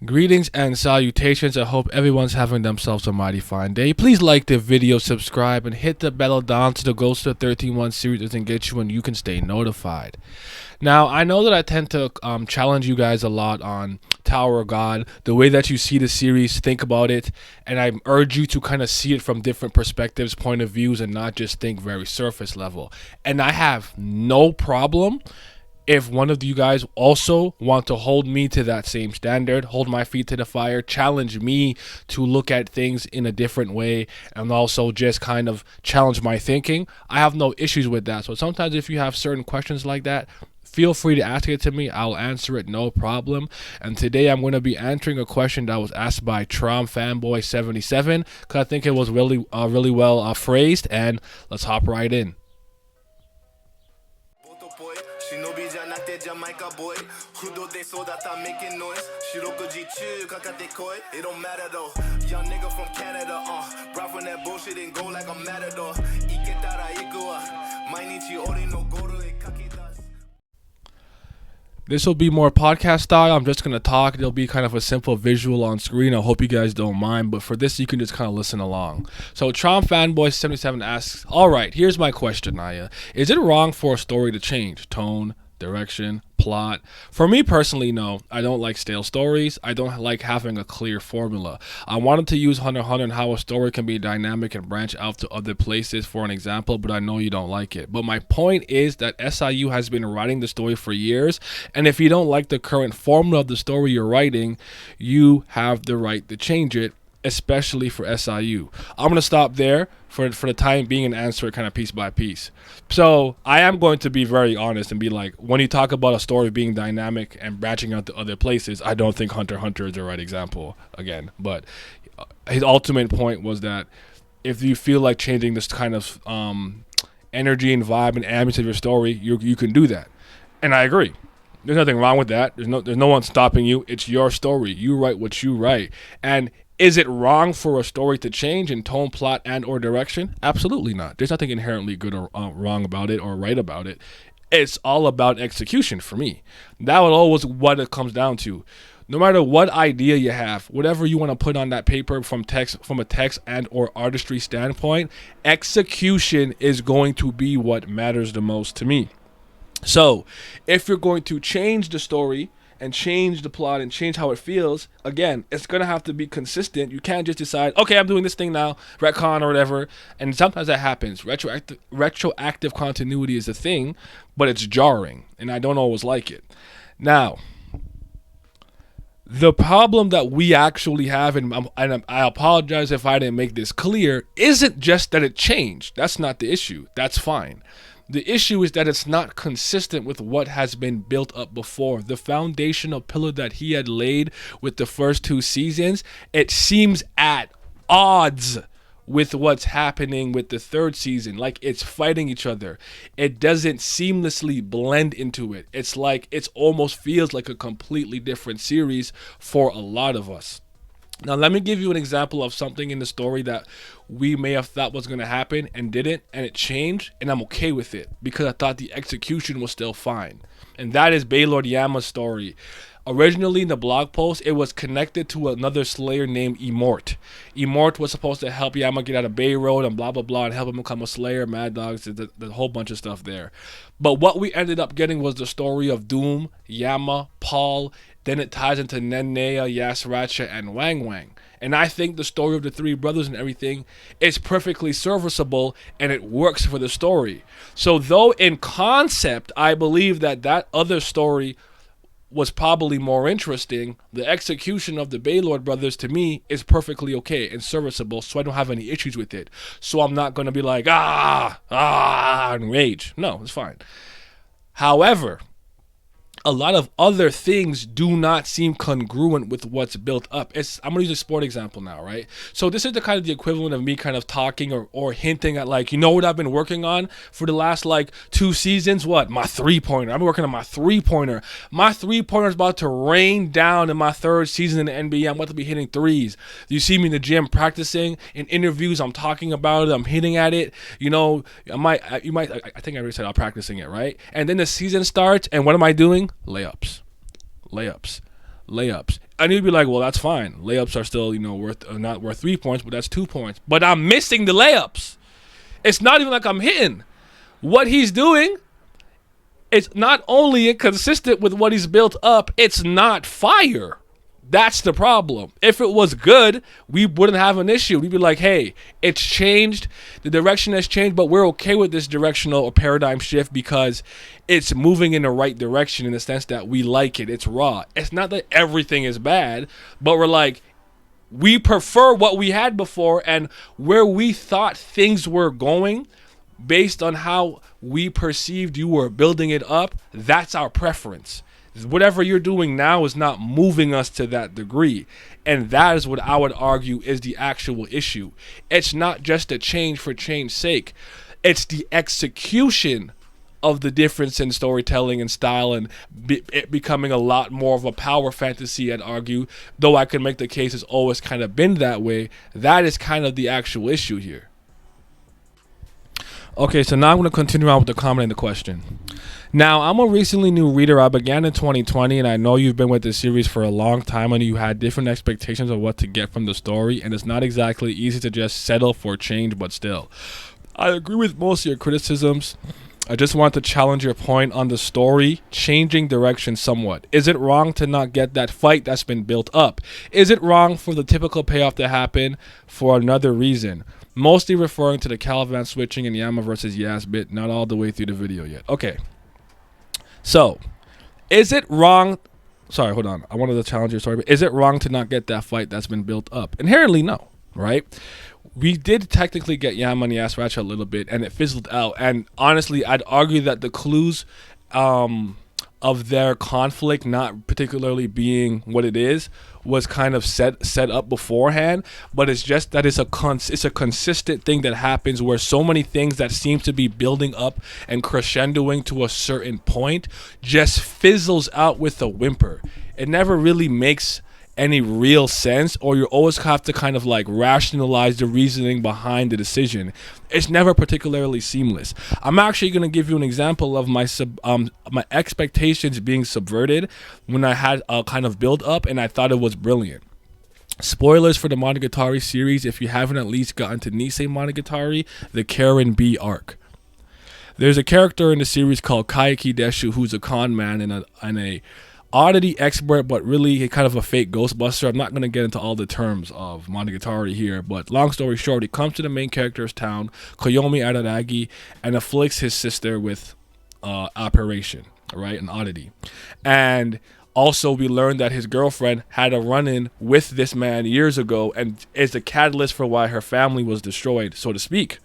Greetings and salutations. I hope everyone's having themselves a mighty fine day. Please like the video, subscribe, and hit the bell down to the Ghost of 13-1 series doesn't get you and you can stay notified. Now, I know that I tend to challenge you guys a lot on Tower of God, the way that you see the series, think about it, and I urge you to kind of see it from different perspectives, point of views, and not just think very surface level. And I have no problem if one of you guys also want to hold me to that same standard, hold my feet to the fire, challenge me to look at things in a different way, and also just kind of challenge my thinking, I have no issues with that. So sometimes if you have certain questions like that, feel free to ask it to me. I'll answer it, no problem. And today I'm going to be answering a question that was asked by TromFanboy77 because I think it was really well phrased, and let's hop right in. Jamaica boy, making noise. F.U.G it don't matter though. Young nigga from Canada, brought from that bullshit and go like a matador. This will be more podcast style. I'm just going to talk. It'll be kind of a simple visual on screen. I hope you guys don't mind, but for this, you can just kind of listen along. So TromFanboy77 asks, all right, here's my question, Naya. Is it wrong for a story to change tone, direction, plot? For me personally, no. I don't like stale stories. I don't like having a clear formula. I wanted to use Hunter x Hunter and how a story can be dynamic and branch out to other places for an example, but I know you don't like it. But my point is that SIU has been writing the story for years, and if you don't like the current formula of the story you're writing, you have the right to change it, especially for SIU. I'm going to stop there for the time being and answer it kind of piece by piece. So I am going to be very honest and be like, when you talk about a story being dynamic and branching out to other places, I don't think Hunter x Hunter is the right example again. But his ultimate point was that if you feel like changing this kind of energy and vibe and ambience of your story, you can do that. And I agree. There's nothing wrong with that. There's no one stopping you. It's your story. You write what you write. And is it wrong for a story to change in tone, plot, and or direction? Absolutely not. There's nothing inherently good or wrong about it or right about it. It's all about execution for me. That was always what it comes down to. No matter what idea you have, whatever you want to put on that paper from a text and or artistry standpoint, execution is going to be what matters the most to me. So if you're going to change the story and change the plot and change how it feels, again, it's going to have to be consistent. You can't just decide, okay, I'm doing this thing now, retcon or whatever. And sometimes that happens. Retroactive continuity is a thing, but it's jarring, and I don't always like it. Now, the problem that we actually have, and I apologize if I didn't make this clear, isn't just that it changed. That's not the issue. That's fine. The issue is that it's not consistent with what has been built up before. The foundational pillar that he had laid with the first two seasons, it seems at odds with what's happening with the third season. Like it's fighting each other. It doesn't seamlessly blend into it. It's like it almost feels like a completely different series for a lot of us. Now, let me give you an example of something in the story that we may have thought was going to happen and didn't, and it changed, and I'm okay with it because I thought the execution was still fine. And that is Baylord Yama's story. Originally in the blog post, it was connected to another Slayer named Immort. Immort was supposed to help Yama get out of Bay Road and blah, blah, blah, and help him become a Slayer, Mad Dogs, the whole bunch of stuff there. But what we ended up getting was the story of Doom, Yama, Paul. Then it ties into Nenea, Yasracha, and Wang Wang. And I think the story of the three brothers and everything is perfectly serviceable, and it works for the story. So though in concept, I believe that other story was probably more interesting, the execution of the Baylord brothers to me is perfectly okay and serviceable, so I don't have any issues with it. So I'm not going to be like, and rage. No, it's fine. However, a lot of other things do not seem congruent with what's built up. I'm going to use a sport example now, right? So this is the kind of the equivalent of me kind of talking or hinting at, like, you know what I've been working on for the last, like, 2 seasons? What? My three-pointer. I've been working on my three-pointer. My three-pointer is about to rain down in my 3rd season in the NBA. I'm about to be hitting threes. You see me in the gym practicing. In interviews, I'm talking about it. I'm hitting at it. You know, I think I already said I'm practicing it, right? And then the season starts, and what am I doing? Layups. And you'd be like, well, that's fine. Layups are still, worth not worth 3 points, but that's 2 points. But I'm missing the layups. It's not even like I'm hitting. What he's doing, it's not only inconsistent with what he's built up, it's not fire. That's the problem. If it was good, we wouldn't have an issue. We'd be like, hey, it's changed. The direction has changed, but we're okay with this directional or paradigm shift because it's moving in the right direction in the sense that we like it. It's raw. It's not that everything is bad, but we're like, we prefer what we had before, and where we thought things were going based on how we perceived you were building it up, that's our preference. Whatever you're doing now is not moving us to that degree. And that is what I would argue is the actual issue. It's not just a change for change's sake. It's the execution of the difference in storytelling and style and it becoming a lot more of a power fantasy, I'd argue. Though I could make the case it's always kind of been that way. That is kind of the actual issue here. Okay, so now I'm going to continue on with the comment and the question. Now, I'm a recently new reader. I began in 2020, and I know you've been with this series for a long time, and you had different expectations of what to get from the story, and it's not exactly easy to just settle for change, but still. I agree with most of your criticisms. I just want to challenge your point on the story changing direction somewhat. Is it wrong to not get that fight that's been built up? Is it wrong for the typical payoff to happen for another reason? Mostly referring to the Caliban switching and Yama versus Yas bit, not all the way through the video yet. Okay. So, is it wrong? Sorry, hold on. I wanted to challenge your story, but is it wrong to not get that fight that's been built up? Inherently, no, right? We did technically get Yama and Yas Ratcha a little bit, and it fizzled out. And honestly, I'd argue that the clues of their conflict not particularly being what it is was kind of set up beforehand, but it's just that it's a consistent thing that happens where so many things that seem to be building up and crescendoing to a certain point just fizzles out with a whimper. It never really makes any real sense, or you always have to kind of like rationalize the reasoning behind the decision. It's never particularly seamless. I'm actually going to give you an example of my expectations being subverted when I had a kind of build up and I thought it was brilliant. Spoilers for the Monogatari series if you haven't at least gotten to Nisei Monogatari, the Karen B arc. There's a character in the series called Kaiki Deshu who's a con man and a oddity expert, but really kind of a fake Ghostbuster. I'm not going to get into all the terms of Monogatari here, but long story short, he comes to the main character's town, Koyomi Araragi, and afflicts his sister with operation, right, an oddity. And also we learned that his girlfriend had a run-in with this man years ago and is the catalyst for why her family was destroyed, so to speak.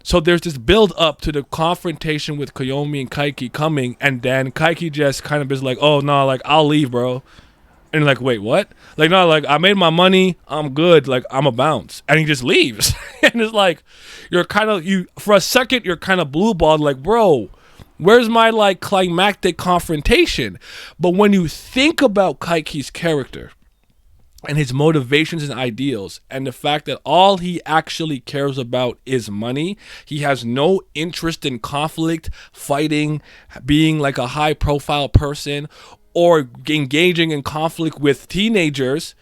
So there's this build up to the confrontation with Koyomi and Kaiki coming, and then Kaiki just kind of is like, oh no, like I'll leave, bro. And like, wait, what? Like, no, like I made my money, I'm good, like I'm a bounce. And he just leaves. And it's like, for a second you're kind of blue balled, like, bro, where's my like climactic confrontation? But when you think about Kaiki's character and his motivations and ideals, and the fact that all he actually cares about is money, he has no interest in conflict, fighting, being like a high profile person, or engaging in conflict with teenagers,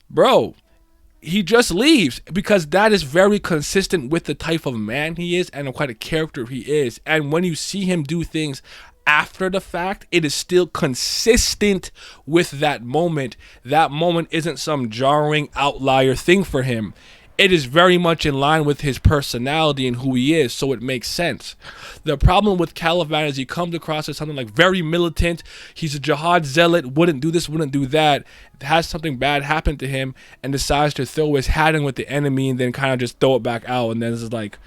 bro, he just leaves, because that is very consistent with the type of man he is and the kind of character he is. And when you see him do things after the fact, it is still consistent with that moment. That moment isn't some jarring outlier thing for him. It is very much in line with his personality and who he is, so it makes sense. The problem with Caliban is he comes across as something like very militant. He's a jihad zealot, wouldn't do this, wouldn't do that. Has something bad happen to him and decides to throw his hat in with the enemy and then kind of just throw it back out. And then it's like,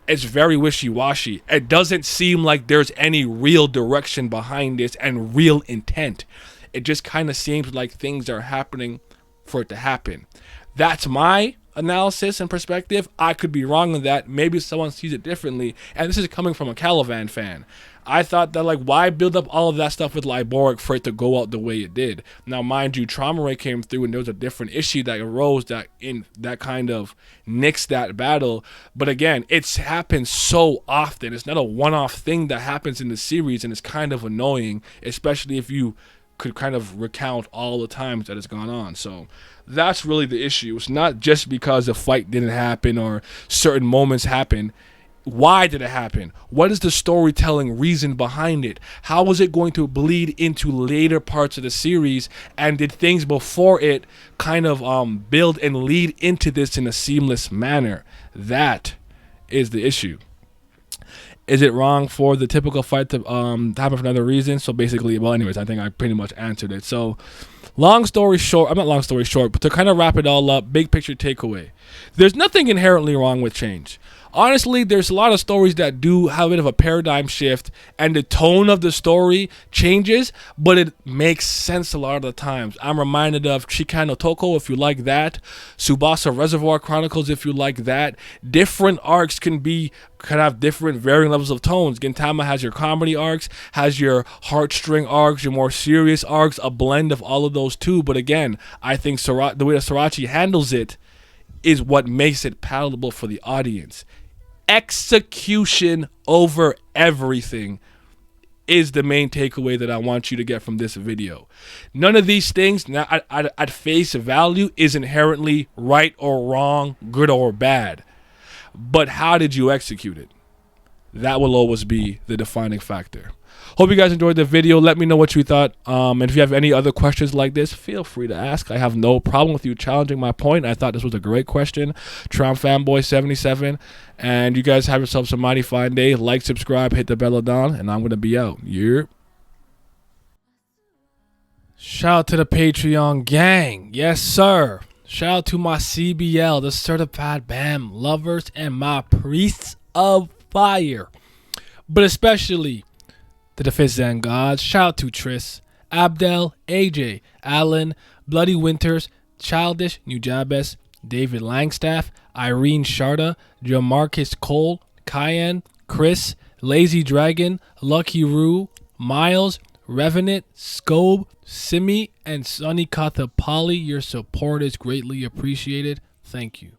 it's very wishy-washy. It doesn't seem like there's any real direction behind this and real intent. It just kind of seems like things are happening for it to happen. That's my analysis and perspective. I could be wrong on that. Maybe someone sees it differently. And this is coming from a Caliban fan. I thought that, like, why build up all of that stuff with Liboric for it to go out the way it did? Now, mind you, Trauma Ray came through and there was a different issue that arose that kind of nixed that battle. But again, it's happened so often. It's not a one-off thing that happens in the series, and it's kind of annoying, especially if you could kind of recount all the times that it's gone on. So that's really the issue. It's not just because a fight didn't happen or certain moments happen. Why did it happen? What is the storytelling reason behind it? How was it going to bleed into later parts of the series? And did things before it kind of build and lead into this in a seamless manner? That is the issue. Is it wrong for the typical fight to happen for another reason? So basically, well, anyways, I think I pretty much answered it. So long story short, but to kind of wrap it all up, big picture takeaway. There's nothing inherently wrong with change. Honestly, there's a lot of stories that do have a bit of a paradigm shift and the tone of the story changes, but it makes sense a lot of the times. I'm reminded of Chikano Toko, if you like that. Tsubasa Reservoir Chronicles, if you like that. Different arcs can have different varying levels of tones. Gintama has your comedy arcs, has your heartstring arcs, your more serious arcs, a blend of all of those too. But again, I think the way that Sorachi handles it is what makes it palatable for the audience. Execution over everything is the main takeaway that I want you to get from this video. None of these things now at face value is inherently right or wrong, good or bad. But how did you execute it? That will always be the defining factor. Hope you guys enjoyed the video. Let me know what you thought. And if you have any other questions like this, feel free to ask. I have no problem with you challenging my point. I thought this was a great question. Trump Fanboy 77. And you guys have yourselves a mighty fine day. Like, subscribe, hit the bell on, and I'm going to be out. Yeah. Shout out to the Patreon gang. Yes, sir. Shout out to my CBL, the Certified BAM lovers, and my priests of fire. But especially to the Fifth Zen gods. Shout out to Tris, Abdel, AJ, Alan, Bloody Winters, Childish, Nujabes, David Langstaff, Irene Sharda, Jamarcus Cole, Cayenne, Chris, Lazy Dragon, Lucky Roo, Miles, Revenant, Scobe, Simi, and Sunny Kathapali. Your support is greatly appreciated. Thank you.